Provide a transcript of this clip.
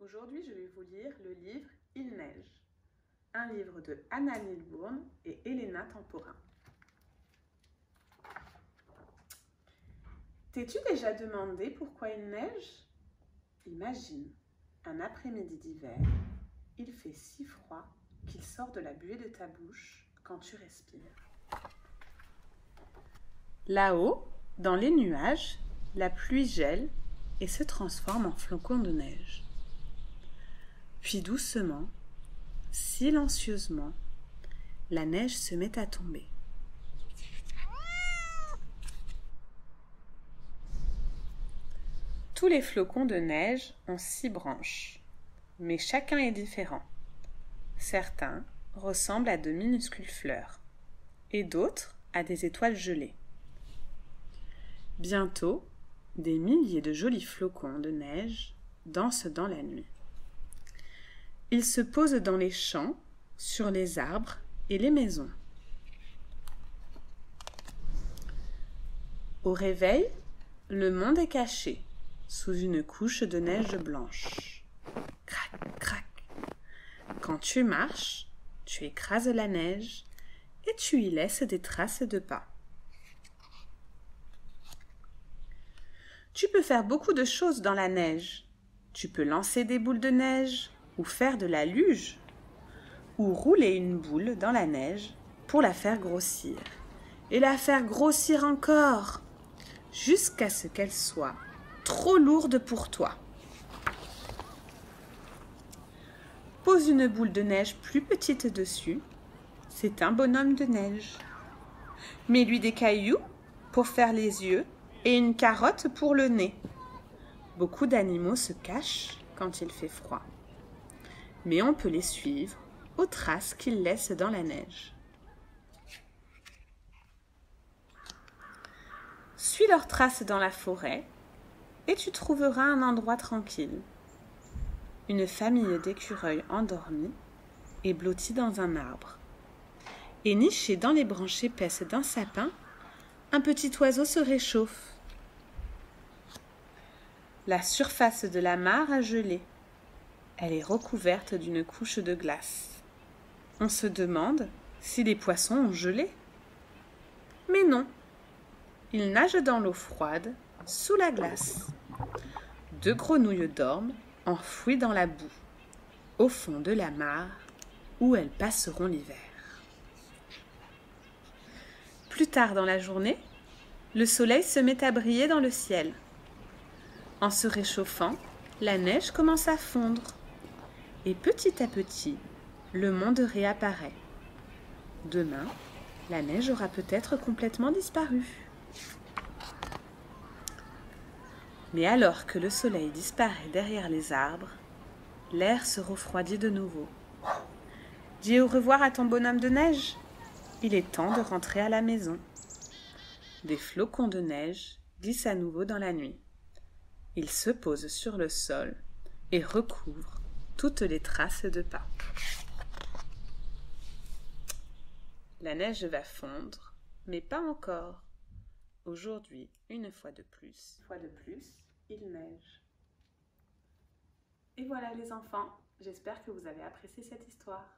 Aujourd'hui, je vais vous lire le livre « Il neige », un livre de Anna Milbourne et Elena Temporin. T'es-tu déjà demandé pourquoi il neige? Imagine, un après-midi d'hiver, il fait si froid qu'il sort de la buée de ta bouche quand tu respires. Là-haut, dans les nuages, la pluie gèle et se transforme en flocons de neige. Puis doucement, silencieusement, la neige se met à tomber. Tous les flocons de neige ont 6 branches, mais chacun est différent. Certains ressemblent à de minuscules fleurs, et d'autres à des étoiles gelées. Bientôt, des milliers de jolis flocons de neige dansent dans la nuit. Ils se posent dans les champs, sur les arbres et les maisons. Au réveil, le monde est caché sous une couche de neige blanche. Crac, crac. Quand tu marches, tu écrases la neige et tu y laisses des traces de pas. Tu peux faire beaucoup de choses dans la neige. Tu peux lancer des boules de neige ou faire de la luge ou rouler une boule dans la neige pour la faire grossir et la faire grossir encore jusqu'à ce qu'elle soit trop lourde pour toi. Pose une boule de neige plus petite dessus, c'est un bonhomme de neige. Mets-lui des cailloux pour faire les yeux et une carotte pour le nez. Beaucoup d'animaux se cachent quand il fait froid, mais on peut les suivre aux traces qu'ils laissent dans la neige. Suis leurs traces dans la forêt et tu trouveras un endroit tranquille. Une famille d'écureuils endormis est blottie dans un arbre. Et niché dans les branches épaisses d'un sapin, un petit oiseau se réchauffe. La surface de la mare a gelé. Elle est recouverte d'une couche de glace. On se demande si les poissons ont gelé. Mais non, ils nagent dans l'eau froide, sous la glace. 2 grenouilles dorment, enfouies dans la boue, au fond de la mare, où elles passeront l'hiver. Plus tard dans la journée, le soleil se met à briller dans le ciel. En se réchauffant, la neige commence à fondre. Et petit à petit, le monde réapparaît. Demain, la neige aura peut-être complètement disparu. Mais alors que le soleil disparaît derrière les arbres, l'air se refroidit de nouveau. Dis au revoir à ton bonhomme de neige. Il est temps de rentrer à la maison. Des flocons de neige glissent à nouveau dans la nuit. Ils se posent sur le sol et recouvrent toutes les traces de pas. La neige va fondre, mais pas encore. Aujourd'hui, une fois de plus, il neige. Et voilà les enfants, j'espère que vous avez apprécié cette histoire.